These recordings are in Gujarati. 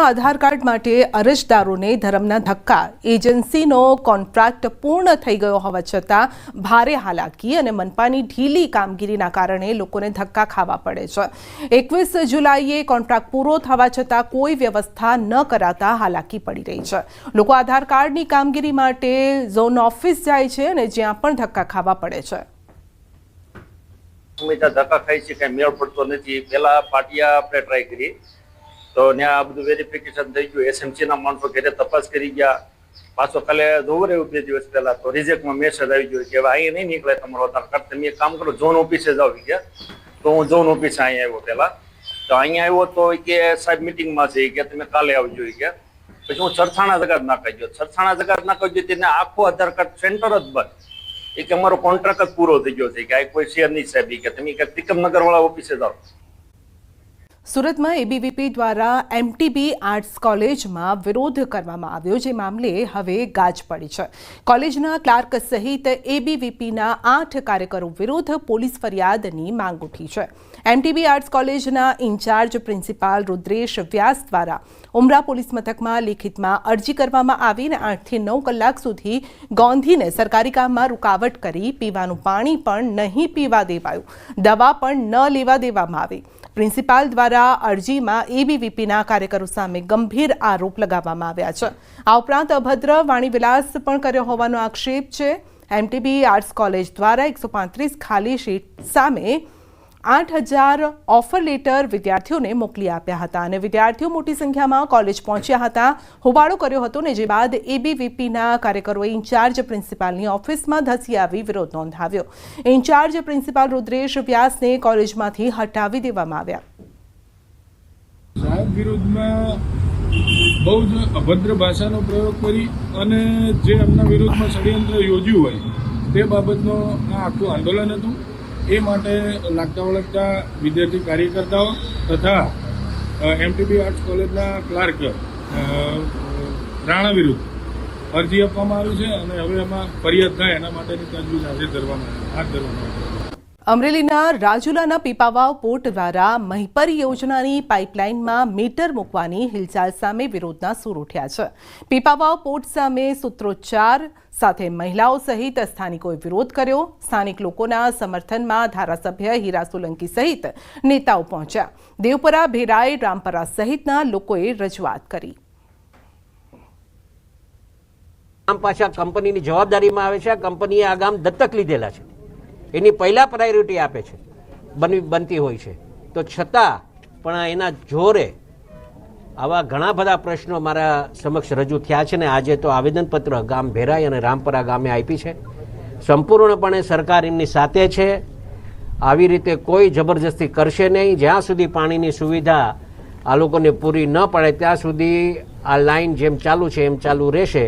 આધાર કાર્ડ માટે અરજદારોને ધરમના ધક્કા. એજન્સીનો કોન્ટ્રાક્ટ પૂર્ણ થઈ ગયો હોવા છતાં ભારે હાલાકી અને મનપાની ઢીલી કામગીરીના કારણે લોકોને ધક્કા ખાવા પડે છે. 21 જુલાઈએ કોન્ટ્રાક્ટ પૂરો થવા છતાં કોઈ વ્યવસ્થા ન કરાતા હાલાકી પડી રહી છે. લોકો આધાર કાર્ડની કામગીરી માટે ઝોન ઓફિસ જાય છે અને જ્યાં પણ ધક્કા ખાવા પડે છે. ધક્કા ખાઈ છે, કઈ મેળ પડતો નથી. પેલા પાટિયા આપણે ટ્રાય કરી તો ત્યાં આ બધું વેરિફિકેશન થઈ ગયું. એસએમસી ના માણસો ઘરે તપાસ કરી ગયા. પાછો કાલે ધોવરે 2 દિવસ પહેલા તો રિજેક્ટમાં મેસેજ આવી ગયો કે હવે અહીંયા નહીં નીકળે તમારો આધાર કાર્ડ, તમે એક કામ કરો ઝોન ઓફિસે જ આવી ગયા. તો હું ઝોન ઓફિસે અહીંયા આવ્યો પહેલા. તો અહીંયા આવ્યો તો કે સાહેબ મિટિંગમાં છે કે તમે કાલે આવજો કે. પછી હું સરથાણા જગાત નાખી ગયો. સરથાણા જગાત નાખી ગયો તેને આખું આધાર કાર્ડ સેન્ટર જ બંધ. કે અમારો કોન્ટ્રાક્ટ જ પૂરો થઈ ગયો છે કે આ કોઈ શેર નહીં સાહેબ કે તમે તિકમનગર વાળા ઓફિસે જાઓ. સુરતમાં એબીવીપી દ્વારા એમટીબી આર્ટ્સ કોલેજમાં વિરોધ કરવામાં આવ્યો, જે મામલે હવે ગાજ પડી છે. કોલેજના ક્લાર્ક સહિત એબીવીપીના 8 કાર્યકરો વિરુદ્ધ પોલીસ ફરિયાદની માંગ ઉઠી છે. એમટીબી આર્ટ્સ કોલેજના ઇન્ચાર્જ પ્રિન્સિપાલ રુદ્રેશ વ્યાસ દ્વારા ઉમરા પોલીસ મથકમાં લેખિતમાં અરજી કરવામાં આવી અને 8 થી 9 કલાક સુધી ગોંધીને સરકારી કામમાં રૂકાવટ કરી. પીવાનું પાણી પણ નહીં પીવા દેવાયું, દવા પણ ન લેવા દેવામાં આવી. પ્રિન્સિપાલ દ્વારા અરજીમાં એબીવીપીના કાર્યકરો સામે ગંભીર આરોપ લગાવવામાં આવ્યા છે. આ ઉપરાંત અભદ્ર વાણીવિલાસ પણ કર્યો હોવાનો આક્ષેપ છે. એમટીબી આર્ટ્સ કોલેજ દ્વારા 135 ખાલી સીટ સામે 8000 ઓફર લેટર વિદ્યાર્થીઓને મોકલી આપ્યા હતા અને વિદ્યાર્થીઓ મોટી સંખ્યામાં કોલેજ પહોંચ્યા હતા. હોબાળો કર્યો હતો ને જે બાદ એબીવીપીના કાર્યકરોએ ઇન્ચાર્જ પ્રિન્સિપાલની ઓફિસમાં ધસી આવી વિરોધ નોંધાવ્યો. ઇન્ચાર્જ પ્રિન્સિપાલ રુદ્રેશ વ્યાસને કોલેજમાંથી હટાવી દેવામાં આવ્યા. સાહેબ વિરુદ્ધમાં બહુ જ અભદ્ર ભાષાનો પ્રયોગ કરી અને જે એમના વિરુદ્ધમાં ષડયંત્ર યોજ્યું હોય તે બાબતનો આ આખું આંદોલન હતું. એ માટે લાગતા વળગતા વિદ્યાર્થી કાર્યકર્તાઓ તથા એમટીબી આર્ટ્સ કોલેજના ક્લાર્ક રાણા વિરુદ્ધ અરજી આપવામાં આવી છે અને હવે એમાં ફરિયાદ થાય એના માટેની તજવીજ હાથ ધરવામાં આવી. અમરેલીના રાજુલાના પીપાવાવ પોર્ટ દ્વારા મહીપરી યોજનાની પાઇપલાઇનમાં મીટર મૂકવાની હિલચાલ સામે વિરોધના સૂર ઉઠ્યા છે. પીપાવાવ પોર્ટ સામે સૂત્રોચ્ચાર સાથે મહિલાઓ સહિત સ્થાનિકોએ વિરોધ કર્યો. સ્થાનિક લોકોના સમર્થનમાં ધારાસભ્ય હીરા સોલંકી સહિત નેતાઓ પહોંચ્યા. દેવપરા, ભેરાઈ, રામપરા સહિતના લોકોએ રજૂઆત કરી. આમ પાછા કંપનીની જવાબદારીમાં આવે છે. આ કંપનીએ આ ગામ દત્તક લીધેલા છે, એની પહેલા પ્રાયોરિટી આપે છે, બનતી હોય છે. તો છતાં પણ એના જોરે આવા ઘણા બધા પ્રશ્નો મારા સમક્ષ રજૂ થયા છે ને આજે તો આવેદનપત્ર ગામ ભેરાઈ અને રામપરા ગામે આપી છે. સંપૂર્ણપણે સરકાર એમની સાથે છે. આવી રીતે કોઈ જબરજસ્તી કરશે નહીં. જ્યાં સુધી પાણીની સુવિધા આ લોકોને પૂરી ન પડે ત્યાં સુધી આ લાઈન જેમ ચાલુ છે એમ ચાલુ રહેશે.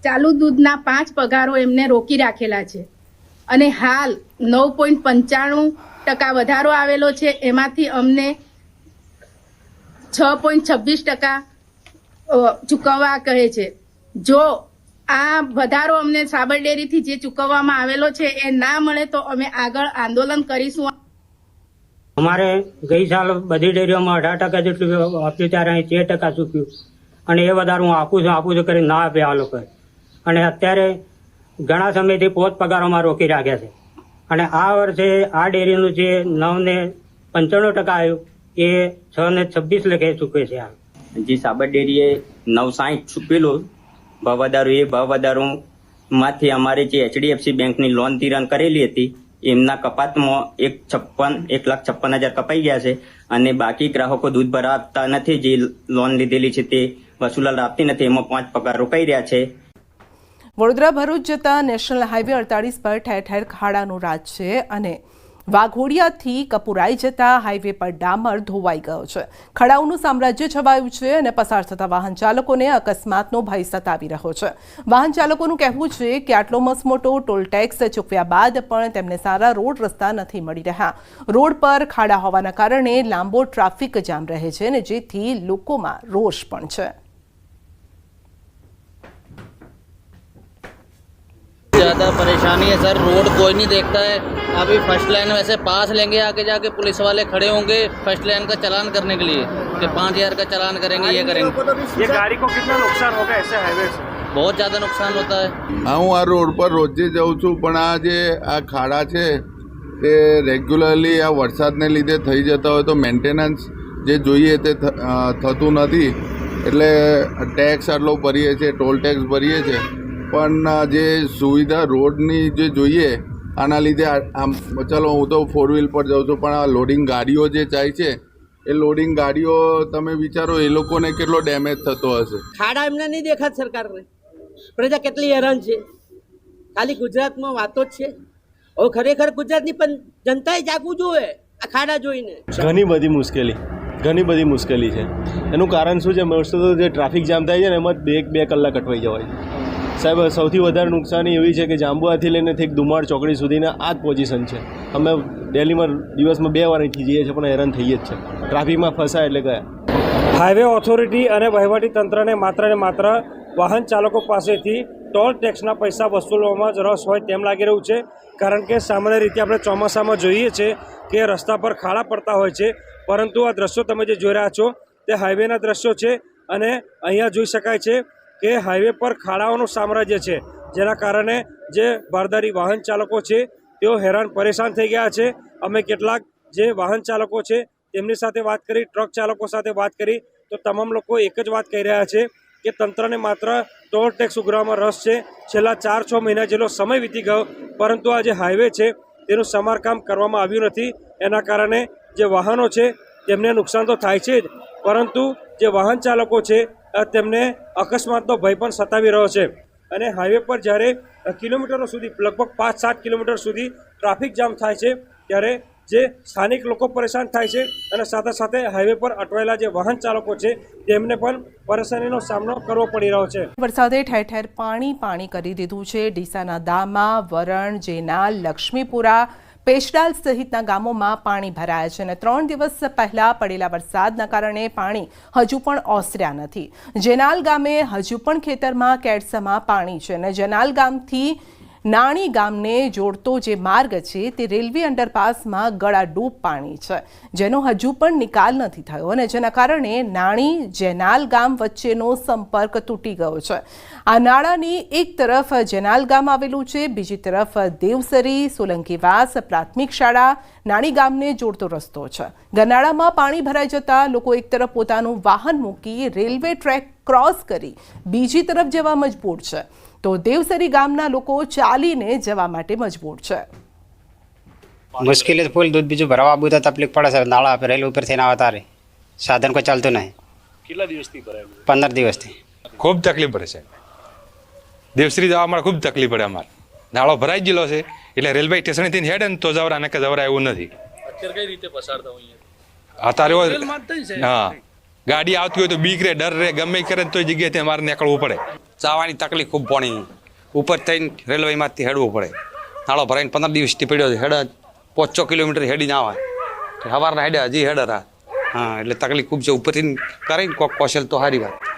ચાલુ દૂધના 5 પગારો એમને રોકી રાખેલા છે અને હાલ 9.95% વધારો આવેલો છે. એમાંથી અમને 6.26% ચૂકવવા કહે છે. જો આ વધારો અમને સાબર ડેરીથી જે ચૂકવવામાં આવેલો છે એ ના મળે તો અમે આગળ આંદોલન કરીશું. અમારે ગઈ સાલ બધી ડેરીઓમાં 18% જેટલું આપ્યું, ત્યારે અહીં 13% ચૂક્યું અને એ વધારે હું આપું છું કરી ના આપે આ લોકો. અને અત્યારે ઘણા સમયથી પોત પગારોમાં રોકી રાખ્યા છે અને આ વર્ષે આ ડેરીનું જે 9.95% આવ્યું એ 6.26 લખે ચૂકવે છે. જે સાબર ડેરીએ 9.60 ચૂકવેલું ભાવ વધારો, એ ભાવ વધારોમાંથી અમારે જે એચડીએફસી બેંકની લોન ધિરાણ કરેલી હતી એમના કપાતમાં 1,56,000 કપાઈ ગયા છે અને બાકી ગ્રાહકો દૂધ ભરાવતા નથી. જે લોન લીધેલી છે તે વસૂલાત આપતી નથી, એમાં 5 પગાર રોકાઈ રહ્યા છે. વડોદરા ભરૂચ જતા નેશનલ હાઈવે 48 પર ઠેર ઠેર ખાડાનું રાજ છે અને વાઘોડિયાથી કપુરાઈ જતા હાઈવે પર ડામર ધોવાઈ ગયો છે. ખડાઓનું સામ્રાજ્ય છવાયું છે અને પસાર થતા વાહન ચાલકોને અકસ્માતનો ભય સતાવી રહ્યો છે. વાહન ચાલકોનું કહેવું છે કે આટલો મસમોટો ટોલ ટેક્સ ચૂકવ્યા બાદ પણ તેમને સારા રોડ રસ્તા નથી મળી રહ્યા. રોડ પર ખાડા હોવાના કારણે લાંબો ટ્રાફિક જામ રહે છે અને જેથી લોકોમાં રોષ પણ છે. ज़्यादा परेशानी है सर, रोड कोई नहीं देखता है। अभी फर्स्ट लाइन वैसे पास लेंगे, आगे जाके पुलिस वाले खड़े होंगे फर्स्ट लाइन का चालान करने के लिए कि 5,000 का चालान करेंगे, ये करेंगे। ये गाड़ी को कितना नुकसान होगा ऐसे हाईवे से? बहुत ज़्यादा नुकसान होता है। હું આ રોડ પર રોજે જાઉં છું, પણ આ જે આ ખાડા છે તે રેગ્યુલરલી આ વરસાદને લીધે થઈ જતા હોય તો મેન્ટેનન્સ જે જોઈએ તે થતું નથી. એટલે ટેક્સ આટલો ભરીએ છીએ, ટોલ ટેક્સ ભરીએ છીએ, પણ જે સુવિધા રોડની જે જોઈએ આના લીધે આમ ચાલો હું તો 4 વ્હીલ પર જાઉં છું, પણ આ લોડિંગ ગાડીઓ જે જાય છે એ લોડિંગ ગાડીઓ તમે વિચારો એ લોકોને કેટલો ડેમેજ થતો હશે. ખાડા એમને નહીં દેખાત સરકારને, પ્રજા કેટલી હેરાન છે. ખાલી ગુજરાતમાં વાતો જ છે. હવે ખરેખર ગુજરાતની પણ જનતાએ જાગવું જોઈએ આ ખાડા જોઈને. ઘણી બધી મુશ્કેલી છે. એનું કારણ શું છે? મોસ્ટ તો જે ટ્રાફિક જામ થાય છે ને એમાં 2 કલાક અટવાઈ જવાય છે. સાહેબ સૌથી વધારે નુકસાની એવી છે કે જાંબુઆથી લઈને ઠેક દુમાડ ચોકડી સુધીના આ જ પોઝિશન છે. અમે દિલ્હીમાં દિવસમાં 2 વાર અહીંથી જઈએ છીએ પણ હેરાન થઈએ જ છે. ટ્રાફિકમાં ફસાય એટલે ગયા. હાઈવે ઓથોરિટી અને વહીવટી તંત્રને માત્ર ને માત્ર વાહન ચાલકો પાસેથી ટોલ ટેક્સના પૈસા વસૂલવામાં જ રસ હોય તેમ લાગી રહ્યું છે. કારણ કે સામાન્ય રીતે આપણે ચોમાસામાં જોઈએ છીએ કે રસ્તા પર ખાડા પડતા હોય છે, પરંતુ આ દ્રશ્યો તમે જે જોઈ રહ્યા છો તે હાઈવેના દ્રશ્યો છે. અને અહીંયા જોઈ શકાય છે કે હાઈવે પર ખાડાઓનું સામ્રાજ્ય છે, જેના કારણે જે બારદારી વાહન ચાલકો છે તેઓ હેરાન પરેશાન થઈ ગયા છે. અમે કેટલાક જે વાહન ચાલકો છે તેમની સાથે વાત કરી, ટ્રક ચાલકો સાથે વાત કરી, તો તમામ લોકો એક જ વાત કહી રહ્યા છે કે તંત્રને માત્ર ટોલ ટેક્સ ઉઘરાવવામાં રસ છે. છેલ્લા 4-6 મહિના જેટલો સમય વીતી ગયો, પરંતુ આ જે હાઈવે છે તેનું સમારકામ કરવામાં આવ્યું નથી. એના કારણે જે વાહનો છે તેમને નુકસાન તો થાય છે જ, પરંતુ જે વાહન ચાલકો છે તેમને અકસ્માતનો ભય પણ સતાવી રહ્યો છે. અને હાઈવે પર જ્યારે કિલોમીટરો સુધી, લગભગ 5-7 કિલોમીટર સુધી ટ્રાફિક જામ થાય છે, ત્યારે જે સ્થાનિક લોકો પરેશાન થાય છે અને સાથે સાથે હાઈવે પર અટવાયેલા જે વાહન ચાલકો છે તેમને પણ પરેશાનીનો સામનો કરવો પડી રહ્યો છે. વરસાદે ઠેર ઠેર પાણી કરી દીધું છે. ડીસાના દામા, વરણ, જેનાલ, લક્ષ્મીપુરા, પેશડાલ સહિતના ગામોમાં પાણી ભરાયા છે અને 3 દિવસ પહેલા પડેલા વરસાદના કારણે પાણી હજુ પણ ઓસર્યા નથી. જેનાલ ગામે હજુ પણ ખેતરમાં કેડસામાં પાણી છે અને જેનાલ ગામથી નાણી ગામને જોડતો જે માર્ગ છે તે રેલવે અંડરપાસમાં ગળાડૂબ પાણી છે, જેનો હજુ પણ નિકાલ નથી થયો અને જેના કારણે નાણી જેનાલ ગામ વચ્ચેનો સંપર્ક તૂટી ગયો છે. આ નાળાની એક તરફ જેનાલ ગામ આવેલું છે, બીજી તરફ દેવસરી, સોલંકીવાસ પ્રાથમિક શાળા, નાણી ગામને જોડતો રસ્તો છે. ગરનાળામાં પાણી ભરાઈ જતા લોકો એક તરફ પોતાનું વાહન મૂકી રેલવે ટ્રેક ક્રોસ કરી બીજી તરફ જવા મજબૂર છે, તો દેવસરી ગામના લોકો ચાલીને જવા માટે મજબૂર છે. મુશ્કેલી તો ફૂલ, દૂધ બીજું ભરવા આવું તો તકલીફ પડે છે. નાળા રેલ ઉપર થઈને આવતા રહે, સાધન કોઈ ચાલતું નહીં. કેટલા દિવસથી ભરાયેલું? 15 દિવસથી ખૂબ તકલીફ પડે છે. દેવશ્રી જવા માટે ખૂબ તકલીફ પડે. અમારે નાળો ભરાઈ ગયેલો છે એટલે રેલવે સ્ટેશનથી હેડે ને તો જવરા ને કે જવરા એવું નથી. અત્યારે કઈ રીતે પસાર થવું અહીંયા? અત્યારે હા, ગાડી આવતી હોય તો બીક રે, ડર રે, ગમે કરે તો જગ્યાએથી અમારે નીકળવું પડે. જવાની તકલીફ ખૂબ પાણી ઉપર થઈને રેલવેમાંથી હેડવું પડે. નાળો ભરાઈને 15 દિવસથી પડ્યો છે. હેડ 500 કિલોમીટર હેડીને આવે, સવારના હેડે હજી હેડ. હા, એટલે તકલીફ ખૂબ છે. ઉપરથી કરીને કોક કૌશલ તો સારી વાત.